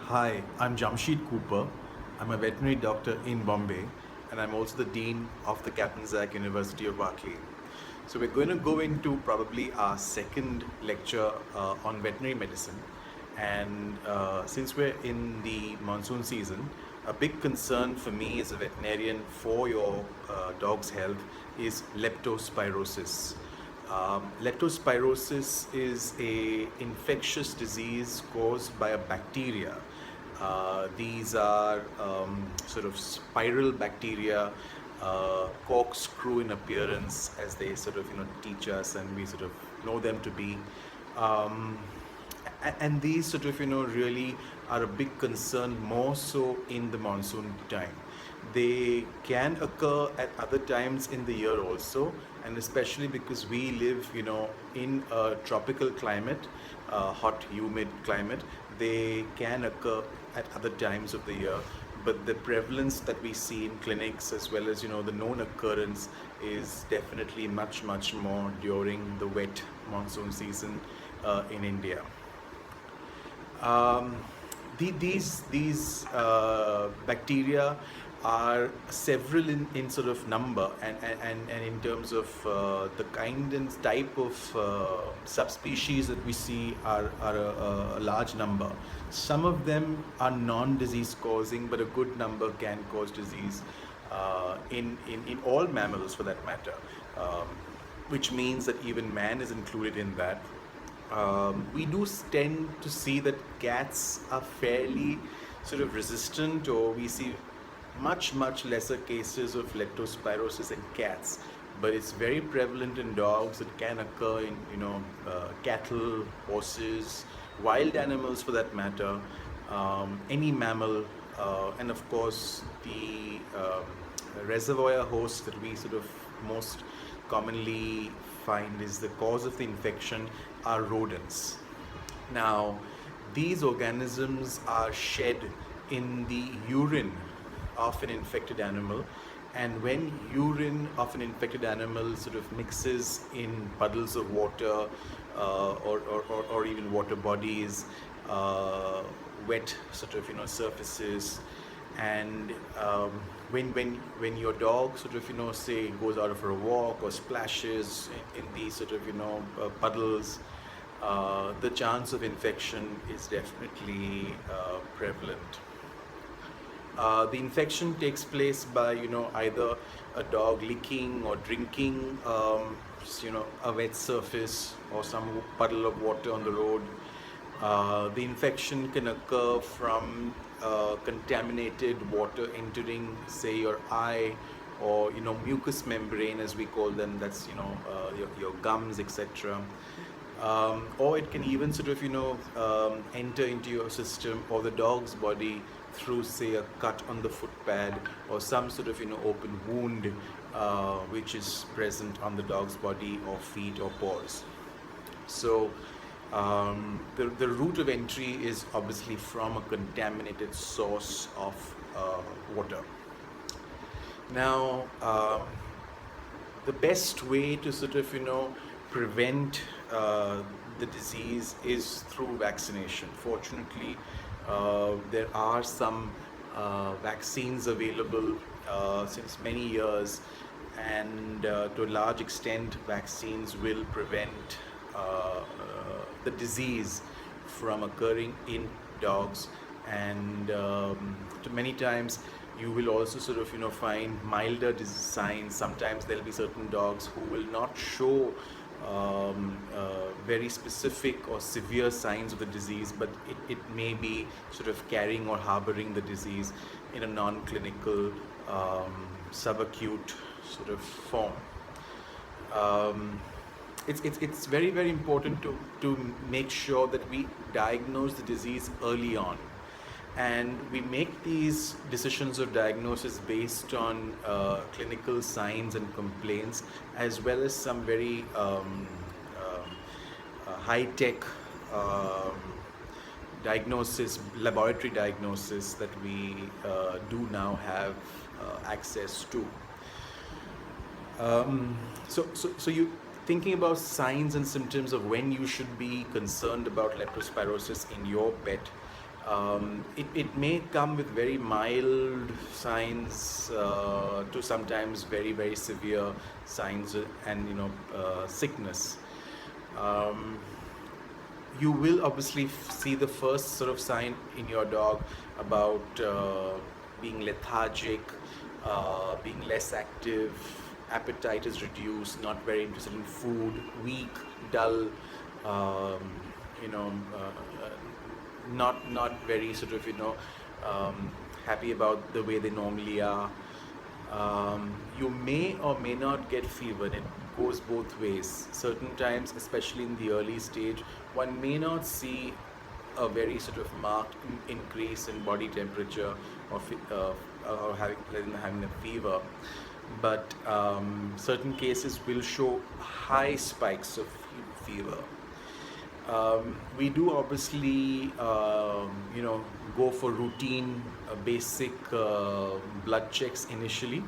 Hi, I'm Jamshyd Cooper. I'm a veterinary doctor in Bombay, and I'm also the Dean of the Captain Zach University of Berkeley. So, we're going to go into probably our second lecture on veterinary medicine. And since we're in the monsoon season, a big concern for me as a veterinarian for your dog's health is leptospirosis. Leptospirosis is a infectious disease caused by a bacteria. These are sort of spiral bacteria, corkscrew in appearance, as they sort of teach us, and we sort of know them to be. Um, and these sort of really are a big concern, more so in the monsoon time. They can occur at other times in the year also, and especially because we live in a tropical climate, hot humid climate, they can occur at other times of the year. But the prevalence that we see in clinics, as well as the known occurrence, is definitely much more during the wet monsoon season in India. Um, these bacteria are several in sort of number, and in terms of the kind and type of subspecies that we see are a large number. Some of them are non-disease causing, but a good number can cause disease in all mammals for that matter, um, which means that even man is included in that. We do tend to see that cats are fairly sort of resistant, or we see much lesser cases of leptospirosis in cats, but it's very prevalent in dogs. It can occur in cattle, horses, wild animals for that matter, any mammal, and of course the reservoir host that we sort of most commonly find is the cause of the infection are rodents. Now, these organisms are shed in the urine of an infected animal, and when urine of an infected animal sort of mixes in puddles of water, or even water bodies, uh, wet sort of surfaces, and when your dog sort of say goes out for a walk or splashes in these sort of puddles, the chance of infection is definitely prevalent. The infection takes place by either a dog licking or drinking a wet surface or some puddle of water on the road. The infection can occur from contaminated water entering, say, your eye, or mucous membrane, as we call them. That's your gums, etc. Or it can even sort of enter into your system or the dog's body through, say, a cut on the foot pad, or some sort of open wound which is present on the dog's body or feet or paws. So the route of entry is obviously from a contaminated source of water. Now, the best way to sort of prevent the disease is through vaccination. Fortunately, there are some vaccines available since many years, and to a large extent, vaccines will prevent the disease from occurring in dogs. And to many times, you will also sort of find milder disease signs. Sometimes there'll be certain dogs who will not show very specific or severe signs of the disease, but it may be sort of carrying or harboring the disease in a non-clinical, subacute sort of form. It's very important to make sure that we diagnose the disease early on, and we make these decisions of diagnosis based on clinical signs and complaints, as well as some very high-tech diagnosis, laboratory diagnosis that we do now have access to. So you thinking about signs and symptoms of when you should be concerned about leptospirosis in your pet. It may come with very mild signs to sometimes very, very severe signs and sickness. Um, you will obviously see the first sort of sign in your dog about being lethargic, being less active, appetite is reduced, not very interested in food, weak, dull, um, you know, not very sort of happy about the way they normally are. You may or may not get fever. It goes both ways. Certain times, especially in the early stage, one may not see a very sort of marked increase in body temperature or, or having a fever. But certain cases will show high spikes of fever. We do obviously, go for routine, basic blood checks initially,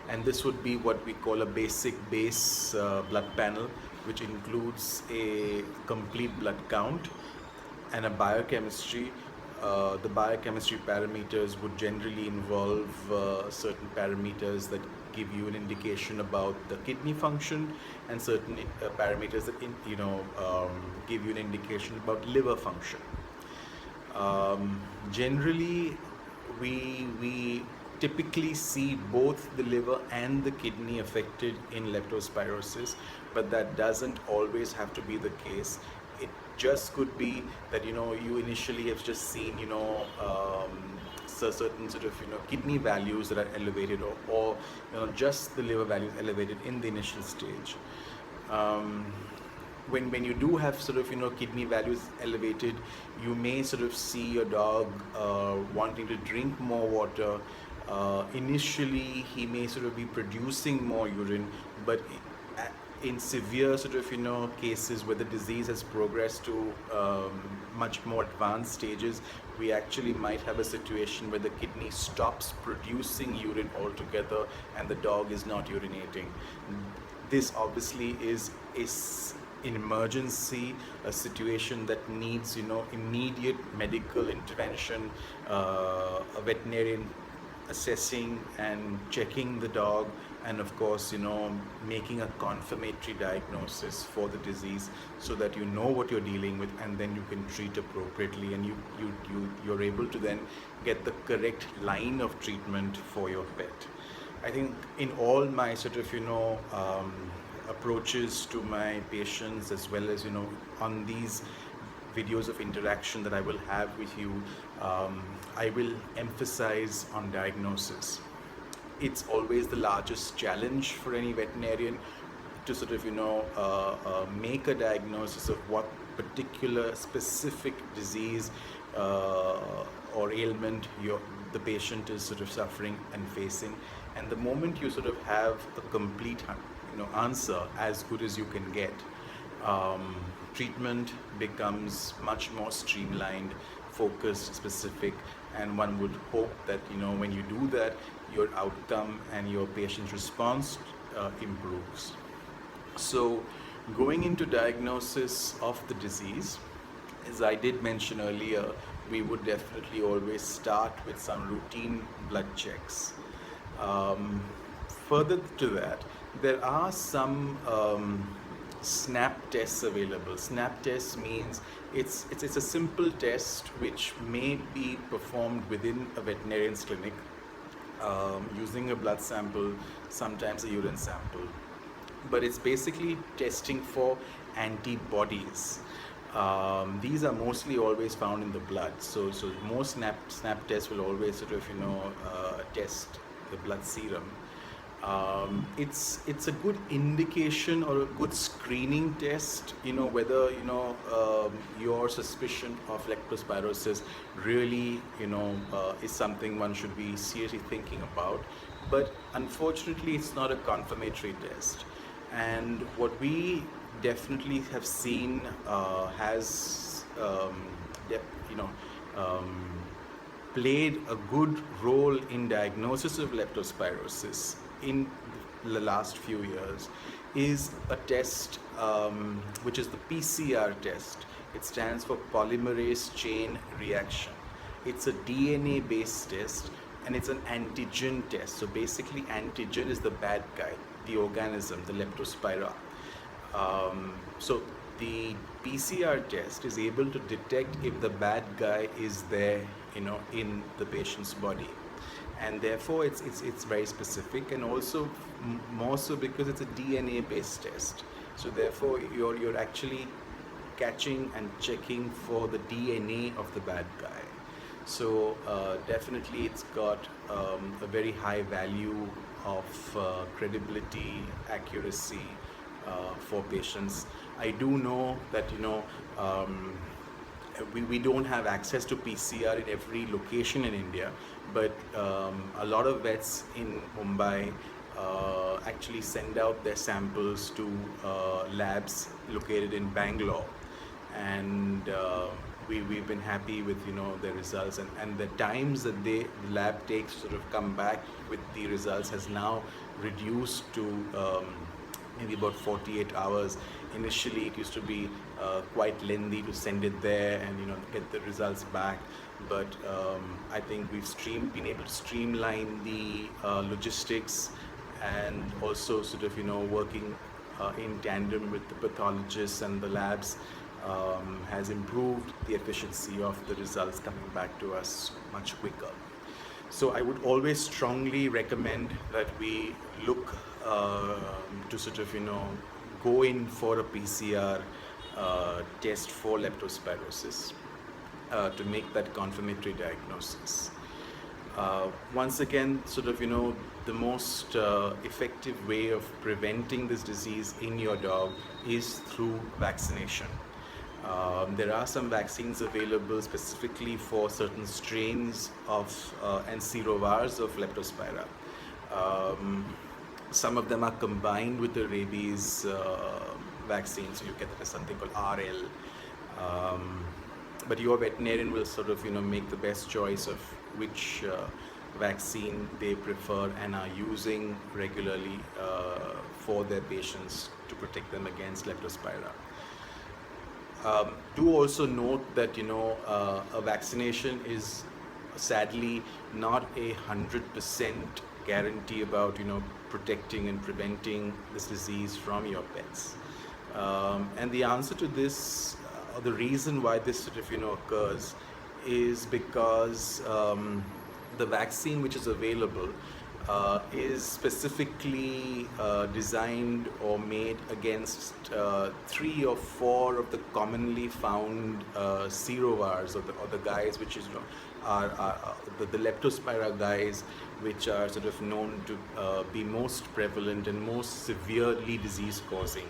and this would be what we call a basic base blood panel, which includes a complete blood count and a biochemistry. The biochemistry parameters would generally involve certain parameters that give you an indication about the kidney function, and certain parameters that give you an indication about liver function. Generally, we typically see both the liver and the kidney affected in leptospirosis, but that doesn't always have to be the case. It just could be that you initially have just seen certain sort of kidney values that are elevated, or just the liver values elevated in the initial stage. When you do have sort of kidney values elevated, you may sort of see your dog wanting to drink more water. Initially, he may sort of be producing more urine, but in severe sort of cases where the disease has progressed to much more advanced stages, we actually might have a situation where the kidney stops producing urine altogether and the dog is not urinating. This obviously is an emergency, a situation that needs immediate medical intervention, a veterinarian assessing and checking the dog, and of course making a confirmatory diagnosis for the disease, so that you know what you're dealing with, and then you can treat appropriately, and you're able to then get the correct line of treatment for your pet. I think in all my sort of approaches to my patients, as well as on these videos of interaction that I will have with you, I will emphasize on diagnosis. It's always the largest challenge for any veterinarian to sort of make a diagnosis of what particular specific disease or ailment the patient is sort of suffering and facing. And the moment you sort of have a complete answer, as good as you can get, treatment becomes much more streamlined, focused, specific, and one would hope that when you do that, your outcome and your patient's response improves. So, going into diagnosis of the disease, as I did mention earlier, we would definitely always start with some routine blood checks. Further to that, there are some SNAP tests available. SNAP tests means it's a simple test which may be performed within a veterinarian's clinic, using a blood sample, sometimes a urine sample. But it's basically testing for antibodies. These are mostly always found in the blood. So most SNAP tests will always sort of test the blood serum. It's a good indication or a good screening test, whether your suspicion of leptospirosis really is something one should be seriously thinking about. But unfortunately, it's not a confirmatory test. And what we definitely have seen has played a good role in diagnosis of leptospirosis in the last few years is a test which is the PCR test. It stands for polymerase chain reaction. It's a DNA based test and it's an antigen test. So basically, antigen is the bad guy, the organism, the Leptospira. So the PCR test is able to detect if the bad guy is there, in the patient's body, and therefore it's very specific, and also more so because it's a DNA based test. So therefore you're actually catching and checking for the DNA of the bad guy. So definitely it's got a very high value of credibility, accuracy for patients. I do know that we don't have access to PCR in every location in India, but a lot of vets in Mumbai actually send out their samples to labs located in Bangalore, and we've been happy with the results, and the times that the lab takes to sort of come back with the results has now reduced to maybe about 48 hours. Initially, it used to be quite lengthy to send it there and get the results back. But I think we've been able to streamline the logistics, and also sort of working in tandem with the pathologists and the labs has improved the efficiency of the results coming back to us much quicker. So I would always strongly recommend that we look to sort of go in for a PCR test for leptospirosis to make that confirmatory diagnosis. Once again, sort of the most effective way of preventing this disease in your dog is through vaccination. There are some vaccines available specifically for certain strains of and serovars of Leptospira. Some of them are combined with the rabies vaccine, so you get something called RL. But your veterinarian will sort of make the best choice of which vaccine they prefer and are using regularly for their patients to protect them against Leptospira. Do also note that a vaccination is sadly not 100% guarantee about protecting and preventing this disease from your pets. And the answer to this, the reason why this sort of occurs, is because the vaccine which is available is specifically designed or made against 3 or 4 of the commonly found serovars, or the guys which is are the Leptospira guys, which are sort of known to be most prevalent and most severely disease causing.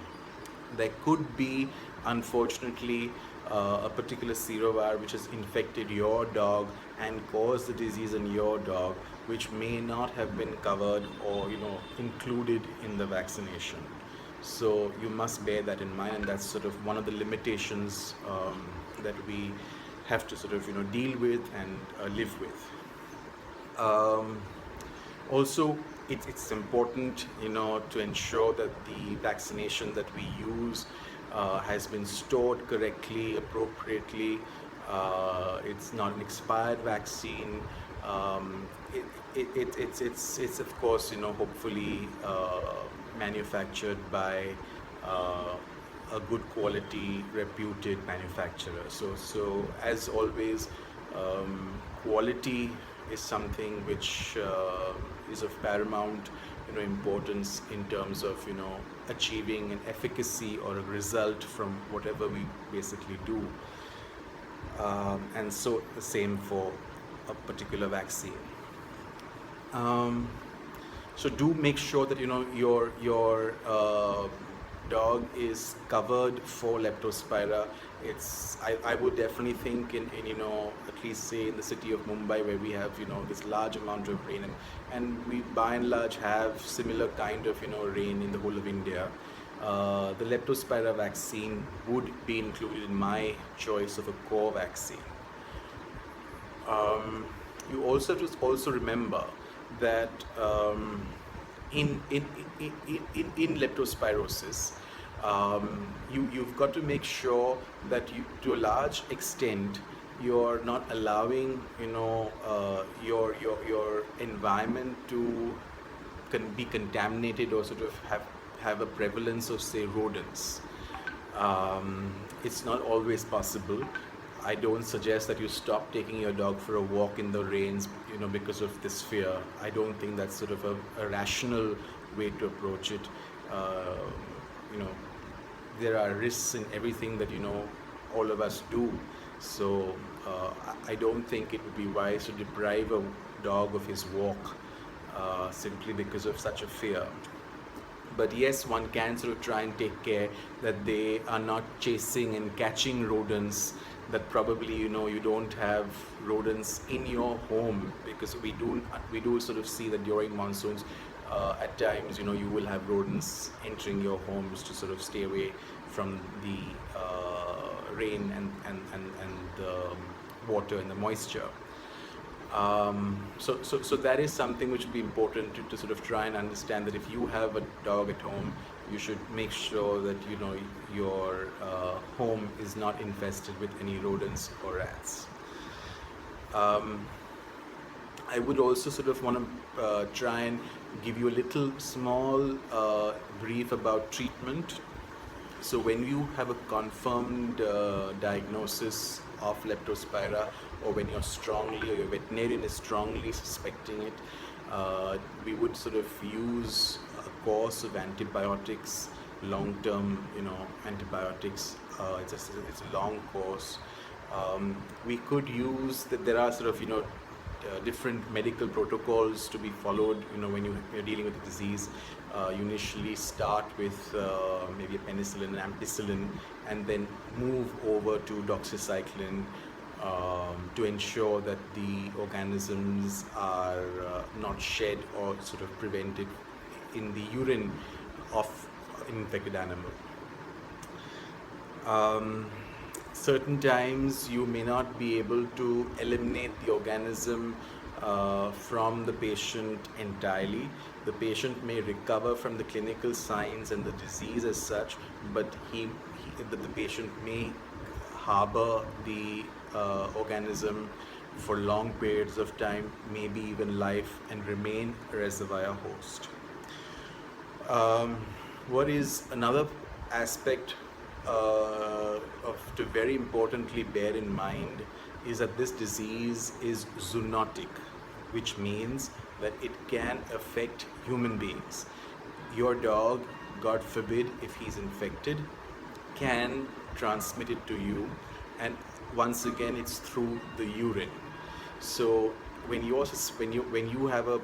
There could be, unfortunately, a particular serovar which has infected your dog and caused the disease in your dog, which may not have been covered or included in the vaccination. So you must bear that in mind, and that's sort of one of the limitations that we have to sort of deal with and live with. Also, it's important to ensure that the vaccination that we use has been stored correctly, appropriately. It's not an expired vaccine. It's of course hopefully manufactured by a good quality, reputed manufacturer. So as always, quality is something which is of paramount importance in terms of achieving an efficacy or a result from whatever we basically do, and so the same for a particular vaccine. So do make sure that your dog is covered for Leptospira. I would definitely think in at least say in the city of Mumbai, where we have this large amount of rain, and we by and large have similar kind of rain in the whole of India. The Leptospira vaccine would be included in my choice of a core vaccine. You also have to also remember that in leptospirosis, You've got to make sure that you, to a large extent, you're not allowing your environment to be contaminated or sort of have a prevalence of, say, rodents. It's not always possible. I don't suggest that you stop taking your dog for a walk in the rains, because of this fear. I don't think that's sort of a rational way to approach it. Uh, you know, there are risks in everything that all of us do. So I don't think it would be wise to deprive a dog of his walk simply because of such a fear. But yes, one can sort of try and take care that they are not chasing and catching rodents, that probably you don't have rodents in your home, because we do sort of see that during monsoons at times you will have rodents entering your homes to sort of stay away from the rain and the water and the moisture. So that is something which would be important to sort of try and understand, that if you have a dog at home, you should make sure that your home is not infested with any rodents or rats. I would also sort of want to try and give you a little small brief about treatment. So when you have a confirmed diagnosis of Leptospira, or when or your veterinarian is strongly suspecting it, we would sort of use a course of antibiotics, long-term, antibiotics. It's a long course. We could use that. There are sort of different medical protocols to be followed. When you're dealing with a disease, you initially start with maybe a penicillin, ampicillin, and then move over to doxycycline to ensure that the organisms are not shed or sort of prevented in the urine of an infected animal. Certain times you may not be able to eliminate the organism from the patient entirely. The patient may recover from the clinical signs and the disease as such, but the patient may harbor the organism for long periods of time, maybe even life, and remain a reservoir host. What is another aspect to very importantly bear in mind is that this disease is zoonotic, which means that it can affect human beings. Your dog, God forbid, if he's infected, can transmit it to you, and once again it's through the urine. So when you have a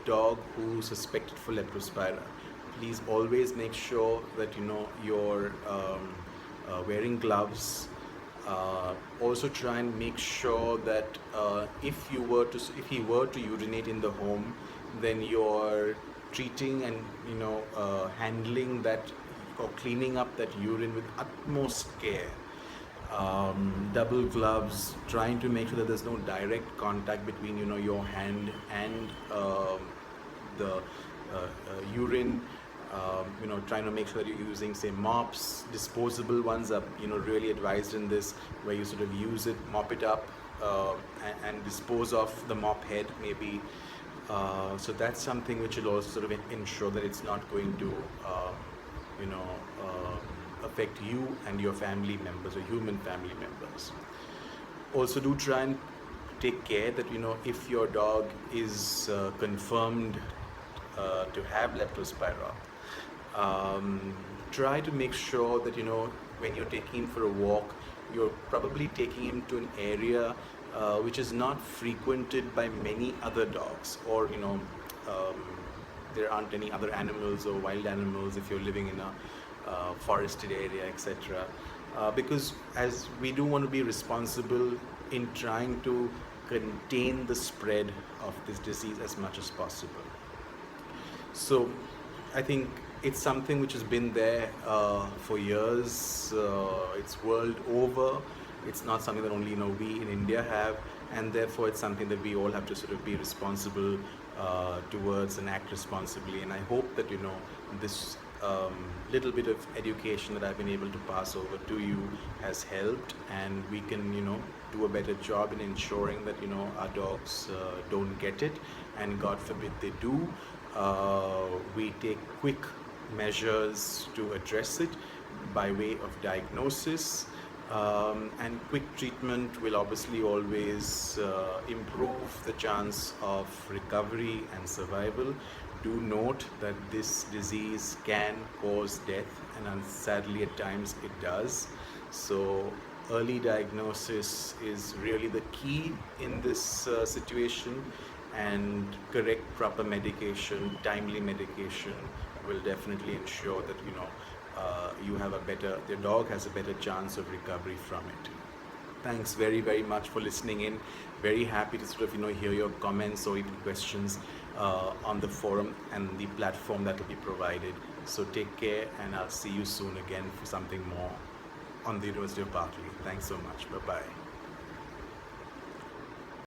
dog who's suspected for Leptospira, please always make sure that you're wearing gloves. Also try and make sure that if he were to urinate in the home, then you're treating and handling that or cleaning up that urine with utmost care. Double gloves, trying to make sure that there's no direct contact between your hand and the urine. Trying to make sure that you're using, say, mops. Disposable ones are really advised in this, where you sort of use it, mop it up, and dispose of the mop head maybe. So that's something which will also sort of ensure that it's not going to affect you and your family members or human family members. Also do try and take care that if your dog is confirmed to have Leptospira, try to make sure that when you're taking him for a walk, you're probably taking him to an area which is not frequented by many other dogs, or there aren't any other animals or wild animals if you're living in a forested area, etc. Because as we do want to be responsible in trying to contain the spread of this disease as much as possible. So I think it's something which has been there for years. It's world over. It's not something that only we in India have, and therefore it's something that we all have to sort of be responsible towards and act responsibly. And I hope that this little bit of education that I've been able to pass over to you has helped, and we can, do a better job in ensuring that, our dogs don't get it, and God forbid they do. We take quick measures to address it by way of diagnosis, and quick treatment will obviously always improve the chance of recovery and survival. Do note that this disease can cause death, and sadly at times it does. So early diagnosis is really the key in this situation, and correct, proper medication, timely medication will definitely ensure that your dog has a better chance of recovery from it. Thanks very, very much for listening in. Very happy to hear your comments or even questions on the forum and the platform that will be provided. So take care, and I'll see you soon again for something more on the University of Berkeley. Thanks so much. Bye-bye.